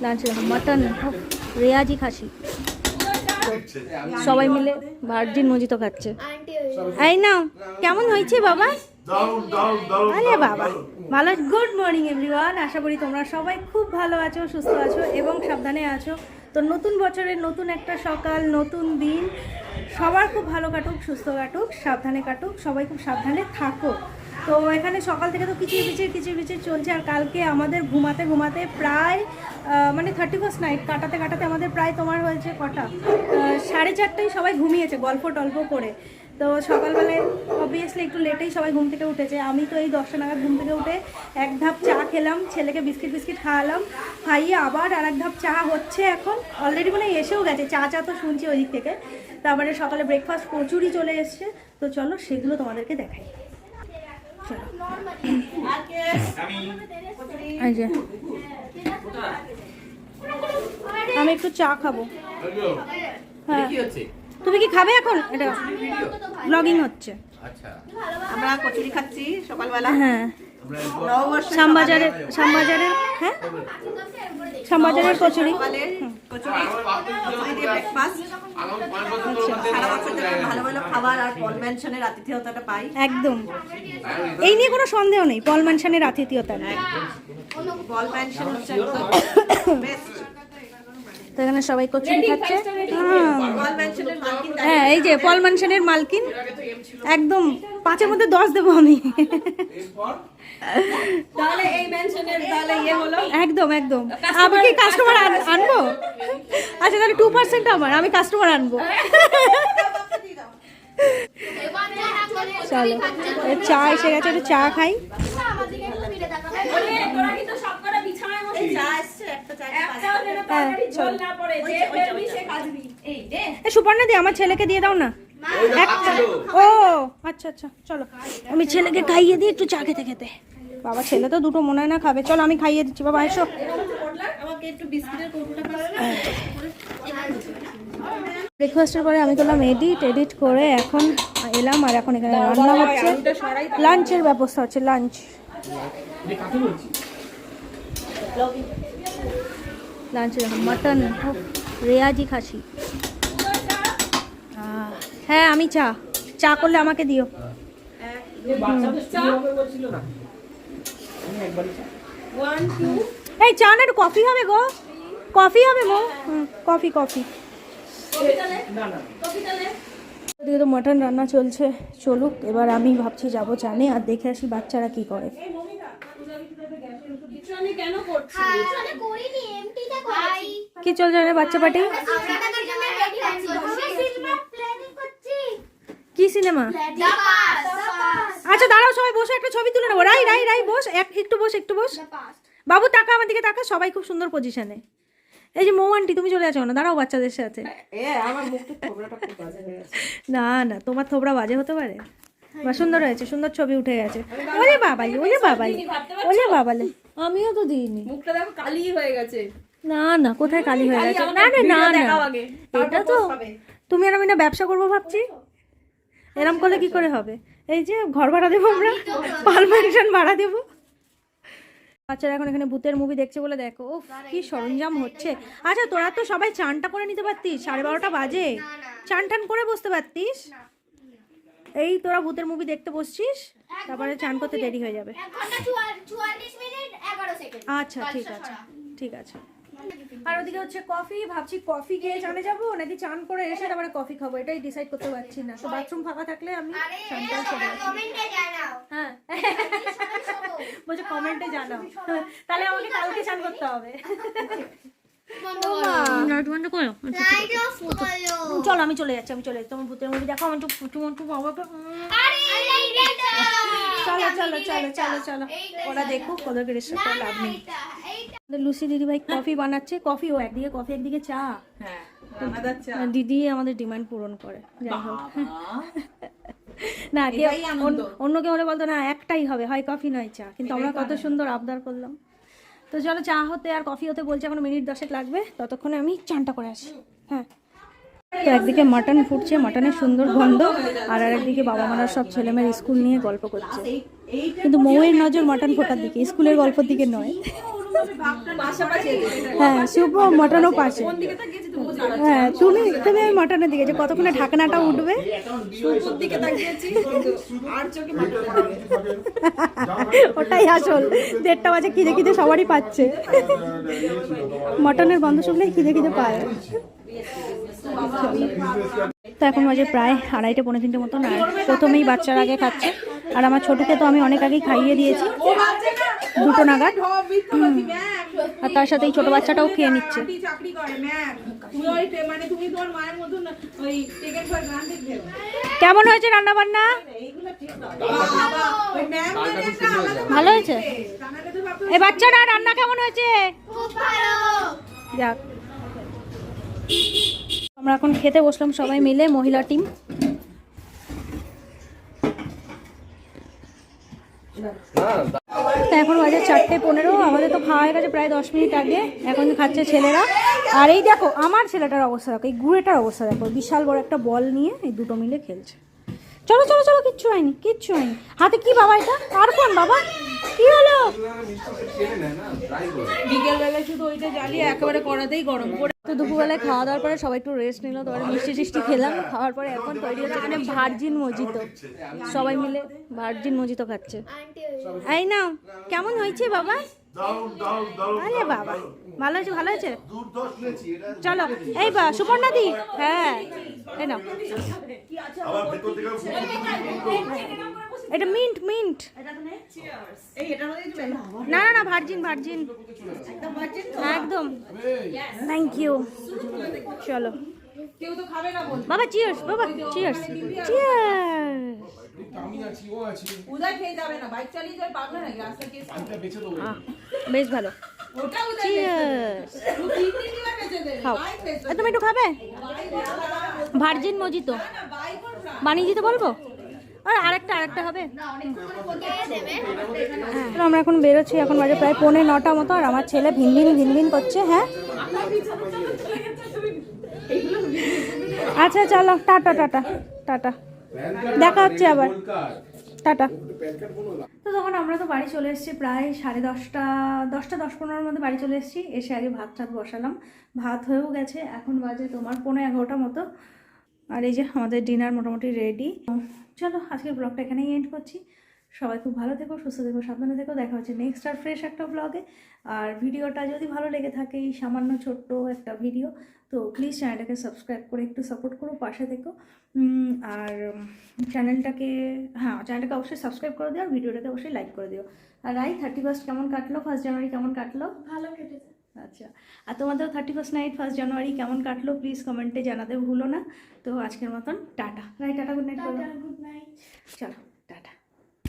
Lunch mutton, রেয়াজি খাসি, সবাই মিলে virgin mojito খাচ্ছে। এই নাও, কেমন হয়েছে বাবা? আরে বাবা ভালো। গুড মর্নিং এভরিওয়ান, আশা করি তোমরা সবাই খুব ভালো আছো, সুস্থ আছো এবং সাবধানে আছো। তো নতুন বছরের নতুন একটা সকাল, নতুন দিন, সবার খুব ভালো কাটুক, সুস্থ কাটুক, সাবধানে কাটুক, সবাই খুব সাবধানে থাকো। তো এখানে সকাল থেকে তো কিচির চলছে। আর কালকে আমাদের ঘুমাতে ঘুমাতে প্রায় মানে 31st নাইট কাটাতে কাটাতে আমাদের প্রায় তোমার হয়েছে কটা, 4:30টায় সবাই ঘুমিয়েছে গল্প টল্প করে। তো সকালবেলায় অবভিয়াসলি একটু লেটেই সবাই ঘুম থেকে উঠেছে। আমি তো এই 10টা নাগাদ ঘুম থেকে উঠে এক ধাপ চা খেলাম, ছেলেকে বিস্কিট খাওয়ালাম, খাইয়ে আবার আর এক ধাপ চা হচ্ছে এখন। অলরেডি মানে এসেও গেছে, চা তো শুনছি ওই দিক থেকে। তারপরে সকালে ব্রেকফাস্ট কচুরি চলে এসছে। তো চলো সেগুলো তোমাদেরকে দেখাই। আমি একটু চা খাবো। হ্যাঁ, তুমি কি খাবে এখন? এটা ব্লগিং হচ্ছে। আচ্ছা, আমরা কচুরি খাচ্ছি সকালবেলা। হ্যাঁ, শ্যামবাজারের হ্যাঁ শ্যামবাজারের কচুরি। একদম, এই নিয়ে কোনো সন্দেহ নেই, পল ম্যানশনের আতিথেয়তা নেই। তো এখানে সবাই কচুরি খাচ্ছে। হ্যাঁ, এই যে পল ম্যানশনের মালকিন, একদম 5-এর মধ্যে 10 দেবো আমি। তাহলে এই মেনশনের তাহলে ইয়ে হলো একদম। আমি কি কাস্টমার আনবো? আচ্ছা তাহলে 2% আমার, আমি কাস্টমার আনবো। চলো, চা এসে গেছে, একটু চা খাই। সুপর্ণা দি, আমার ছেলেকে দিয়ে দাও না। ও আচ্ছা, চলো আমি ছেলেকে খাইয়ে দিই একটু চা খেতে খেতে। বাবা ছেলে তো দুটো মনে হয় না খাবে। চলো আমি খাইয়ে দিচ্ছি। বাবা এসো। ব্রেকফাস্টের পরে আমি করলাম এডিট করে এখন এলাম। আর এখন এখানে রান্না হচ্ছে, লাঞ্চের ব্যবস্থা হচ্ছে। লাঞ্চ মটন, রেয়াজি খাসি। হ্যাঁ, আমি চা করলে আমাকে দিও। এই চা না, একটু কফি হবে গো, কফি হবে গো। কফি ওদিকে তো মটন রান্না চলছে। চলুক, এবার আমি ভাবছি যাবো চানে আর দেখে আসি বাচ্চারা কি করে। কি চলছে রে বাচ্চা পার্টি? কি সিনেমা? আচ্ছা দাঁড়াও, সবাই বসে একটা ছবি তুলে নেবো। রাই বস, একটু বস। বাবু টাকা আমার দিকে টাকা। সবাই খুব সুন্দর পজিশনে। এই যে মৌ আন্টি, তুমি চলে যাচ্ছ না, দাঁড়াও বাচ্চাদের সাথে। না তোমার থোবড়া বাজে হতে পারে। বা সুন্দর হয়েছে, সুন্দর ছবি উঠে গেছে। ওরে বাবাই আমিও তো দিইনি। মুখটা দেখো কালি হয়ে গেছে। না কোথায় কালি হয়ে গেছে? না এটা তো তুমি আর আমি না ব্যবসা করবো ভাবছি। এরম করলে কি করে হবে? এই যে ঘর ভাড়া দেবো আমরা, পারমিশন ভাড়া দেবো। বাচ্চারা এখন এখানে ভূতের মুভি দেখছে বলে দেখো কি সরঞ্জাম হচ্ছে। আচ্ছা তোরা তো সবাই চানটা করে নিতে পারতিস, 12:30টা বাজে, চান করে বসতে পারতিস। এই তোরা ভূতের মুভি দেখতে বসছিস, তারপরে চান করতে দেরি হয়ে যাবে। আচ্ছা ঠিক আছে। আর ওদিকে হচ্ছে কফি, ভাবছি কফি খেয়ে চানে যাবো নাকি চান করে এসে তারপরে কফি খাবো, এটাই ডিসাইড করতে পারছি না। তো বাথরুম ফাঁকা থাকলে আমি চান করে চলে আসি। হ্যাঁ বলছে কমেন্টে জানাও, তাহলে আমাকে কালকে চান করতে হবে। চলো আমি চলে যাচ্ছি। তোমার ভূতের মুভি দেখো, আমি চলো ওরা দেখুক, ওদেরকে ডিস্টার্ব করে লাভ নেই। লুসি দিদি ভাই কফি বানাচ্ছে, কফি ও একদিকে কফি একদিকে চা। দিদি আমাদের ডিমান্ড পূরণ করে। যাই হোক না, কে অন্য কেউ হলে বলতো না একটাই হবে, হয় কফি নয় চা, কিন্তু আমরা কত সুন্দর আবদার করলাম। তো চলো চা হতে আর কফি হতে বলছে এখন মিনিট 10 লাগবে, ততক্ষণে আমি চানটা করে আসি। হ্যাঁ, তো একদিকে মাটন ফুটছে, মাটনের সুন্দর গন্ধ, আর একদিকে বাবা মারা সব ছেলেমেয়ের স্কুল নিয়ে গল্প করছে। কিন্তু মৌয়ের নজর মাটন ফোটার দিকে, স্কুলের গল্পের দিকে নয়। পাশাপাশি হ্যাঁ শুভ মটনও পাশে। কোন দিকে তাকিয়েছি তুমি বুঝতে পারছো? হ্যাঁ তুমি মটনের দিকে যে কতক্ষণে ঢাকনাটা উঠবে। শুভর দিকে তাকিয়েছি কিন্তু আর চোখে মাটন ওটাই আসল, 1:30 বাজে খিদে খিদে সবারই পাচ্ছে। মটনের গন্ধ শুকলেই খিদে খিদে পায়। তো এখন বাজে প্রায় 2:30 পৌনে 3টে মতন। আর প্রথমেই বাচ্চার আগে খাচ্ছে, আর আমার ছোটকে তো আমি অনেক আগেই খাইয়ে দিয়েছি 2টো নাগাদ। আর তার সাথে এই ছোট বাচ্চাটাও খেয়ে নিচ্ছে। চাকরি করে ম্যাম তুমি ওই মানে তুমি তোমার মায়ের মতন ওই টিকেট ফর গ্রান্টেড ভেবো। কেমন হয়েছে রান্না বান্না? বাবা ওই ম্যাম একটা আলাদা ভালো হয়েছে? কানাডা তো বাপ এই বাচ্চাটা রান্না কেমন হয়েছে? যাক, আমরা এখন খেতে বসলাম সবাই মিলে, মহিলা টিম। তা এখন বাজে 4:15। আমাদের তো খাওয়া হয়ে গেছে প্রায় 10 মিনিট আগে। এখন খাচ্ছে ছেলেরা। আর এই দেখো আমার ছেলেটার অবস্থা দেখো, এই গুড়েটার অবস্থা দেখো, বিশাল বড় একটা বল নিয়ে এই দুটো মিলে খেলছে। চলো চলো চলো, কিচ্ছু হয়নি কিচ্ছু হয়নি। হাতে কি বাবা এটা? আর ফোন বাবা, কি হলো? বিকেল বেলায় শুধু ওইটা জ্বালিয়ে একেবারে কড়াতেই গরম করে। তো দুপুরবেলায় খাওয়া দাওয়ার পরে সবাই একটু রেস্ট নিল, তারপরে মিষ্টি টিষ্টি খেলাম। খাওয়ার পরে এখন তৈরি হচ্ছে এখানে ভার্জিন মজিতো। সবাই মিলে ভার্জিন মজিতো খাচ্ছে। এই নাও, কেমন হয়েছে বাবা? আরে বাবা, ভালো হয়েছে ভালো হয়েছে। চলো এই বা সুপর্ণাদি, হ্যাঁ এই নাও। এটা মিন্ট মিন্ট, না না না ভার্জিন ভার্জিন একদম। Thank you. চলো কেউ তো খাবে না বল। বাবা চিয়ার্স, বাবা চিয়ার্স চিয়ার্স। উদয় খেয়ে যাবে না, বাইক চালিয়ে যাবে পাগল নাকি রাস্তা কে বেশ ভালো। ওটা উদয় চিয়ার্স। তুই তিন দিন বেঁচে দে খাও, বাইক বেঁচে তুমি একটু খাবে? ভার্জিন মজিতো না বাইক ওর না বানিয়ে দিতে বলবো? আর আরেকটা আরেকটা হবে। তো আমরা এখন বেরোচ্ছি, এখন বাজে প্রায় 9:15 মতো। আর আমার ছেলে ভিনভিন ভিনভিন করছে। হ্যাঁ আচ্ছা চলো, টাটা টাটা টাটা, দেখা হচ্ছে আবার, টাটা। তো তখন আমরা তো বাড়ি চলে এসেছি প্রায় 10:30, 10:15 মধ্যে বাড়ি চলে এসেছি। এসে আগে ভাত টাত বসালাম, ভাত হয়েও গেছে। এখন বাজে তোমার 11:15 মতো। আর এই যে আমাদের ডিনার মোটামুটি রেডি। চলো আজকের ব্লগটা এখানেই এন্ড করছি। সবাই খুব ভালো থেকো, সুস্থ থেকো, সাবধানে থেকো। দেখা হচ্ছে নেক্সট আর ফ্রেশ একটা ব্লগে। আর ভিডিওটা যদি ভালো লেগে থাকে, এই সামান্য ছোট্ট একটা ভিডিও, তো প্লিজ চ্যানেলটাকে সাবস্ক্রাইব করে একটু সাপোর্ট করো, পাশে থেকো। আর চ্যানেলটাকে অবশ্যই সাবস্ক্রাইব করে দিও, আর ভিডিওটাকে অবশ্যই লাইক করে দিও। আর 31st কেমন কাটলো? 1 জানুয়ারি কেমন কাটলো? ভালো কেটেছে। আচ্ছা, আর তোমাদেরও 31st নাইট 1 জানুয়ারি কেমন কাটলো প্লিজ কমেন্টে জানাতে ভুলো না। তো আজকের মতন tata, tata, good night. Good night. চলো।